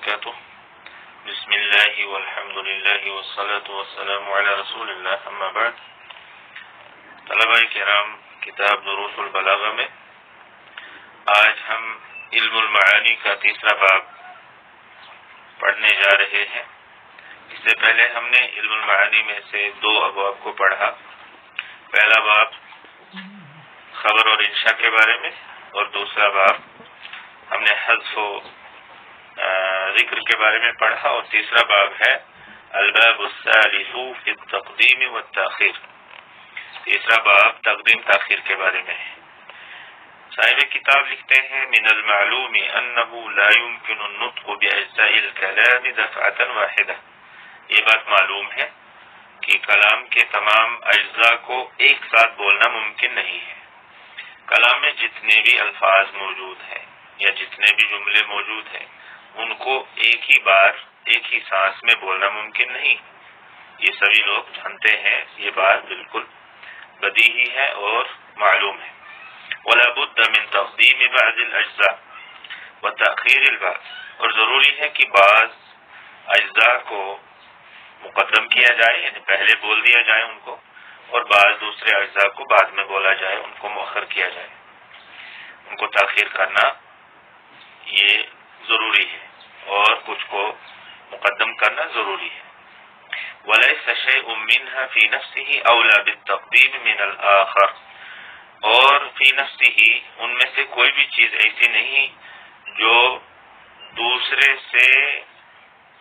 وبرکاتہ بسم اللہ والحمد للہ والصلاة والسلام علی رسول اللہ اما بعد. طلبہ کرام، کتاب دروس البلاغہ میں آج ہم علم المعانی کا تیسرا باب پڑھنے جا رہے ہیں. اس سے پہلے ہم نے علم المعانی میں سے دو ابواب کو پڑھا. پہلا باب خبر اور انشاء کے بارے میں، اور دوسرا باب ہم نے حذف و ذکر کے بارے میں پڑھا، اور تیسرا باب ہے الباب الثالث فی التقدیم والتاخیر. تیسرا باب تقدیم تاخیر کے بارے میں ہے. صاحب کتاب لکھتے ہیں من المعلوم انه لا يمكن النطق باجزاء الكلام دفعة واحدة. یہ بات معلوم ہے کہ کلام کے تمام اجزاء کو ایک ساتھ بولنا ممکن نہیں ہے. کلام میں جتنے بھی الفاظ موجود ہیں یا جتنے بھی جملے موجود ہیں ان کو ایک ہی بار ایک ہی سانس میں بولنا ممکن نہیں. یہ سبھی لوگ جانتے ہیں، یہ بات بالکل بدیہی ہے اور معلوم ہے. ولا بد من تقدیم بعض الاجزاء وتأخیر البعض. اور ضروری ہے کہ بعض اجزاء کو مقدم کیا جائے، یعنی پہلے بول دیا جائے ان کو، اور بعض دوسرے اجزاء کو بعد میں بولا جائے، ان کو مؤخر کیا جائے، ان کو تاخیر کرنا یہ ضروری ہے، اور کچھ کو مقدم کرنا ضروری ہے. وَلَيْسَ شَيْءٌ مِّنْهَا فِي نَفْسِهِ أَوْلَى بِالتَّقْدِيمِ مِنَ الْآخَرِ. اور فی نفسہ ان میں سے کوئی بھی چیز ایسی نہیں جو دوسرے سے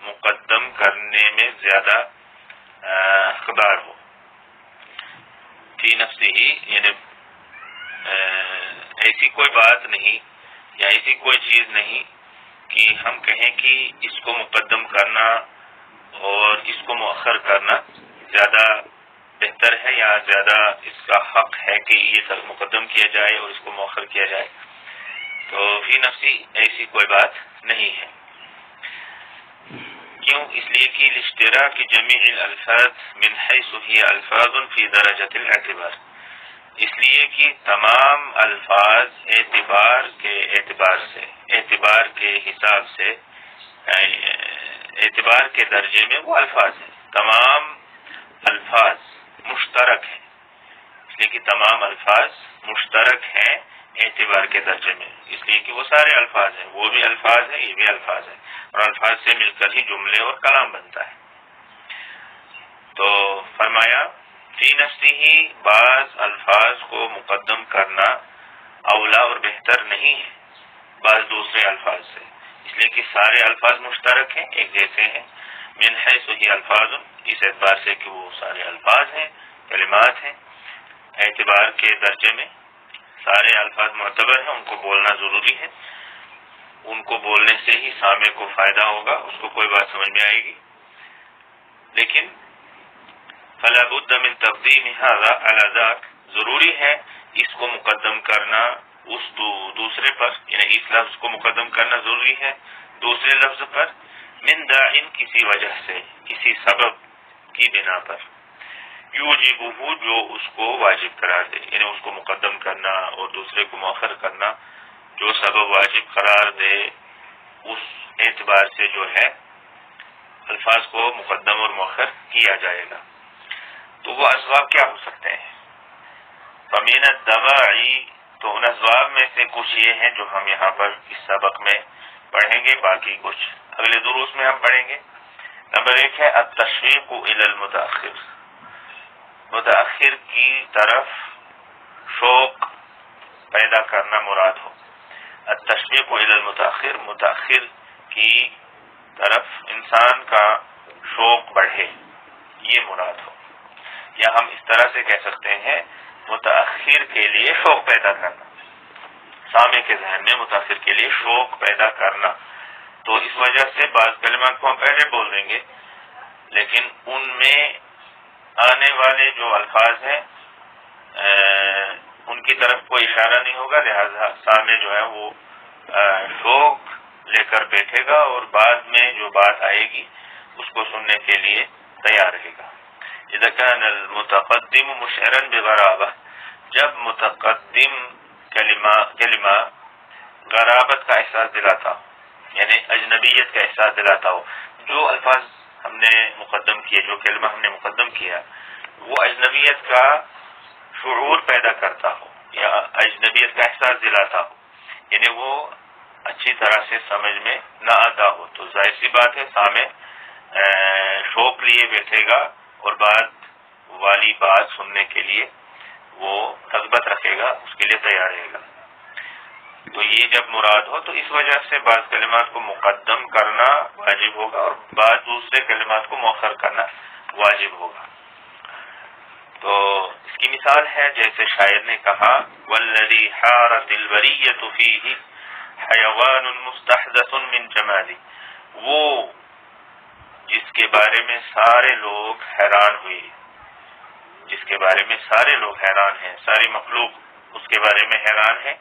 مقدم کرنے میں زیادہ حقدار ہو. فی نفسہ یعنی ایسی کوئی بات نہیں یا ایسی کوئی چیز نہیں کہ ہم کہیں کہ اس کو مقدم کرنا اور اس کو مؤخر کرنا زیادہ بہتر ہے یا زیادہ اس کا حق ہے کہ یہ مقدم کیا جائے اور اس کو مؤخر کیا جائے. تو فی نفسی ایسی کوئی بات نہیں ہے. کیوں؟ اس لیے کہ الاشتراک جمیع الالفاظ من حیث ہی الفاظ فی درجۃ الاعتبار. اس لیے کہ تمام الفاظ اعتبار کے حساب سے اعتبار کے درجے میں وہ الفاظ ہیں. تمام الفاظ مشترک ہیں، اس لیے کہ تمام الفاظ مشترک ہیں اعتبار کے درجے میں، اس لیے کہ وہ سارے الفاظ ہیں، وہ بھی الفاظ ہیں، یہ بھی الفاظ ہیں، اور الفاظ سے مل کر ہی جملے اور کلام بنتا ہے. تو فرمایا فی نفسہ ہی بعض الفاظ کو مقدم کرنا اولا اور بہتر نہیں ہے بعض دوسرے الفاظ سے، اس لیے کہ سارے الفاظ مشترک ہیں، ایک جیسے ہیں. من حیث ہی الفاظ، اس اعتبار سے کہ وہ سارے الفاظ ہیں، کلمات ہیں. اعتبار کے درجے میں سارے الفاظ معتبر ہیں، ان کو بولنا ضروری ہے. ان کو بولنے سے ہی سامع کو فائدہ ہوگا، اس کو کوئی بات سمجھ میں آئے گی. لیکن فلا بد من تقدیم هذا على ذاك، ضروری ہے اس کو مقدم کرنا اس دوسرے پر، یعنی اس لفظ کو مقدم کرنا ضروری ہے دوسرے لفظ پر. من داعٍ، کسی وجہ سے، کسی سبب کی بنا پر. یوجبہ، جو اس کو واجب قرار دے، یعنی اس کو مقدم کرنا اور دوسرے کو مؤخر کرنا جو سبب واجب قرار دے، اس اعتبار سے جو ہے الفاظ کو مقدم اور مؤخر کیا جائے گا. تو وہ اسباب کیا ہو سکتے ہیں؟ فمن الدواعی، تو ان اسباب میں سے کچھ یہ ہیں جو ہم یہاں پر اس سبق میں پڑھیں گے، باقی کچھ اگلے دروس میں ہم پڑھیں گے. نمبر 1 ہے التشویق الی المتاخر، متاخر کی طرف شوق پیدا کرنا مراد ہو. التشویق الی المتاخر، متاخر کی طرف انسان کا شوق بڑھے، یہ مراد ہو. یا ہم اس طرح سے کہہ سکتے ہیں متاخر کے لیے شوق پیدا کرنا، سامع کے ذہن میں متاخر کے لیے شوق پیدا کرنا. تو اس وجہ سے بعض کلمات کو ہم پہلے بول دیں گے، لیکن ان میں آنے والے جو الفاظ ہیں ان کی طرف کوئی اشارہ نہیں ہوگا، لہذا سامع جو ہے وہ شوق لے کر بیٹھے گا اور بعد میں جو بات آئے گی اس کو سننے کے لیے تیار رہے گا. اذا كان المتقدم مشعرا بغرابہ، جب متقدم کلمہ غرابت کا احساس دلاتا، یعنی اجنبیت کا احساس دلاتا ہو. جو الفاظ ہم نے مقدم کیے، جو کلمہ ہم نے مقدم کیا، وہ اجنبیت کا شعور پیدا کرتا ہو یا اجنبیت کا احساس دلاتا ہو، یعنی وہ اچھی طرح سے سمجھ میں نہ آتا ہو، تو ظاہر سی بات ہے سامع شوق لیے بیٹھے گا اور بعد والی بات سننے کے لیے وہ رغبت رکھے گا، اس کے لیے تیار رہے گا. تو یہ جب مراد ہو تو اس وجہ سے بعض کلمات کو مقدم کرنا واجب ہوگا اور بعض دوسرے کلمات کو مؤخر کرنا واجب ہوگا. تو اس کی مثال ہے جیسے شاعر نے کہا والذی حارت البریۃ فیہ حیوان مستحدث من جمالی، وہ جس کے بارے میں سارے لوگ حیران ہوئے، جس کے بارے میں سارے لوگ حیران ہیں، ساری مخلوق اس کے بارے میں حیران ہے.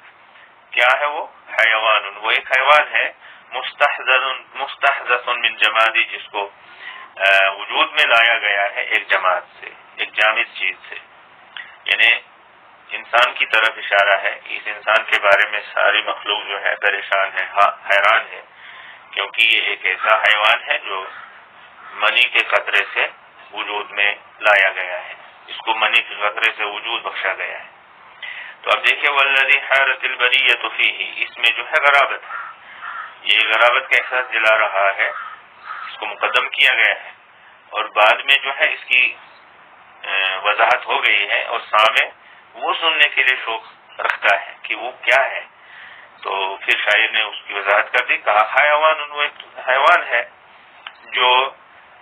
کیا ہے وہ؟ حیوان، وہ ایک حیوان ہے مستحدث من جمادی، جس کو وجود میں لایا گیا ہے ایک جماعت سے، ایک جامد چیز سے. یعنی انسان کی طرف اشارہ ہے. اس انسان کے بارے میں ساری مخلوق جو ہے پریشان ہے، حیران ہے، کیونکہ یہ ایک ایسا حیوان ہے جو منی کے قطرے سے وجود میں لایا گیا ہے، اس کو منی کے قطرے سے وجود بخشا گیا ہے. تو اب دیکھیے والذی حارت البریۃ فیہ، اس میں جو ہے غرابت ہے، یہ غرابت کا احساس دلا رہا ہے، اس کو مقدم کیا گیا ہے اور بعد میں جو ہے اس کی وضاحت ہو گئی ہے اور سامع وہ سننے کے لیے شوق رکھتا ہے کہ وہ کیا ہے. تو پھر شاعر نے اس کی وضاحت کر دی، کہا حیوان، وہ ایک حیوان ہے جو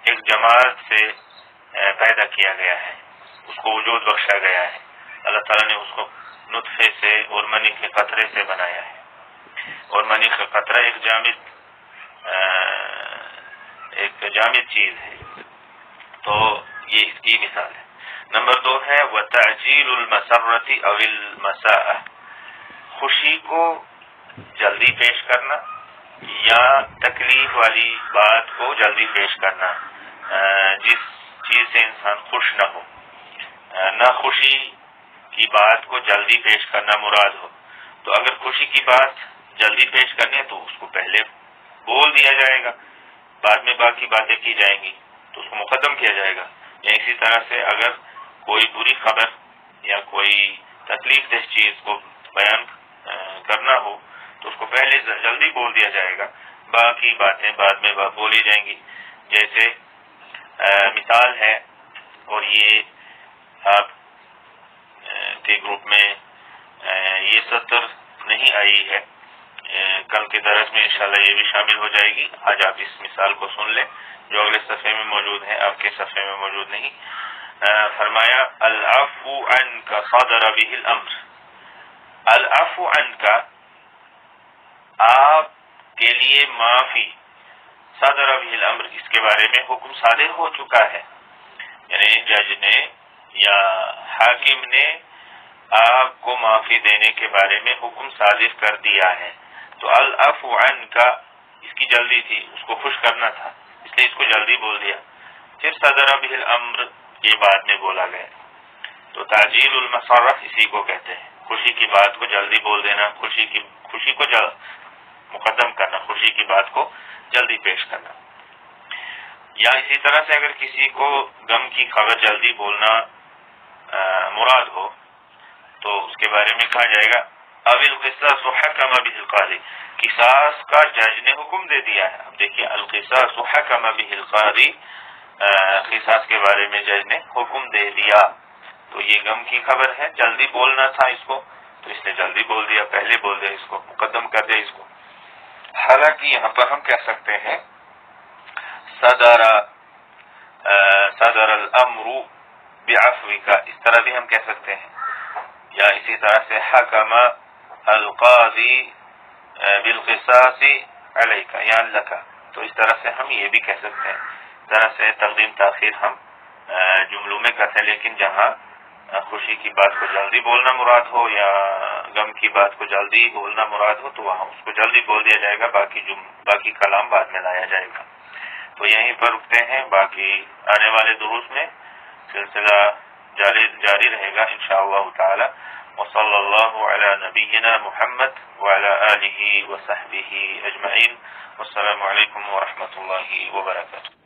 ایک جماعت سے پیدا کیا گیا ہے، اس کو وجود بخشا گیا ہے. اللہ تعالیٰ نے اس کو نطفے سے اور منی کے قطرے سے بنایا ہے، اور منی کا قطرہ ایک جامد چیز ہے. تو یہ اس کی مثال ہے. نمبر 2 ہے وتعجیل المسرۃ او المساءۃ، خوشی کو جلدی پیش کرنا یا تکلیف والی بات کو جلدی پیش کرنا، جس چیز سے انسان خوش نہ ہو، نہ خوشی کی بات کو جلدی پیش کرنا مراد ہو. تو اگر خوشی کی بات جلدی پیش کرنی ہے تو اس کو پہلے بول دیا جائے گا، بعد میں باقی باتیں کی جائیں گی تو اس کو مقدم کیا جائے گا. یا اسی طرح سے اگر کوئی بری خبر یا کوئی تکلیف دہ چیز کو بیان کرنا ہو تو اس کو پہلے جلدی بول دیا جائے گا، باقی باتیں بعد میں بولی جائیں گی. جیسے مثال ہے، اور یہ آپ کے گروپ میں یہ سطر نہیں آئی ہے، کل کے درس میں انشاءاللہ یہ بھی شامل ہو جائے گی. آج آپ اس مثال کو سن لیں جو اگلے صفحے میں موجود ہے، آپ کے صفحے میں موجود نہیں. فرمایا العفو عنک صدر به الامر، العفو عنک، آپ کے لیے معافی، صدر به الامر، اس کے بارے میں حکم صادر ہو چکا ہے. یعنی جج نے یا حاکم نے آپ کو معافی دینے کے بارے میں حکم صادر کر دیا ہے. تو العفو عنک، اس کی جلدی تھی، اس کو خوش کرنا تھا، اس لیے اس کو جلدی بول دیا. پھر صدر به الامر یہ بعد میں بولا گیا. تو تعجیل المسرۃ اسی کو کہتے ہیں، خوشی کی بات کو جلدی بول دینا، خوشی کو مقدم کرنا، خوشی کی بات کو جلدی پیش کرنا. یا اسی طرح سے اگر کسی کو غم کی خبر جلدی بولنا مراد ہو تو اس کے بارے میں کہا جائے گا او القصاص حکم به القاضی، قصاص کا جج نے حکم دے دیا ہے. اب دیکھیے القصاص حکم به القاضی، قصاص کے بارے میں جج نے حکم دے دیا. تو یہ غم کی خبر ہے، جلدی بولنا تھا اس کو تو اس نے جلدی بول دیا، پہلے بول دیا، اس کو مقدم کر دیا اس کو. حالانکہ یہاں پر ہم کہہ سکتے ہیں صدر الامر بعفوک، اس طرح بھی ہم کہہ سکتے ہیں. یا اسی طرح سے حکم القاضی بالقصاص علیک یا لک، تو اس طرح سے ہم یہ بھی کہہ سکتے ہیں. اس طرح سے تقدیم تاخیر ہم جملوں میں کرتے ہیں، لیکن جہاں خوشی کی بات کو جلدی بولنا مراد ہو یا غم کی بات کو جلدی بولنا مراد ہو تو وہاں اس کو جلدی بول دیا جائے گا، باقی کلام بعد میں لایا جائے گا. تو یہیں پر رکتے ہیں، باقی آنے والے دروس میں سلسلہ جاری رہے گا انشاءاللہ تعالی. وصلی اللہ علی نبینا محمد وعلی آلہ وصحبہ اجمعین. والسلام علیکم ورحمۃ اللہ وبرکاتہ.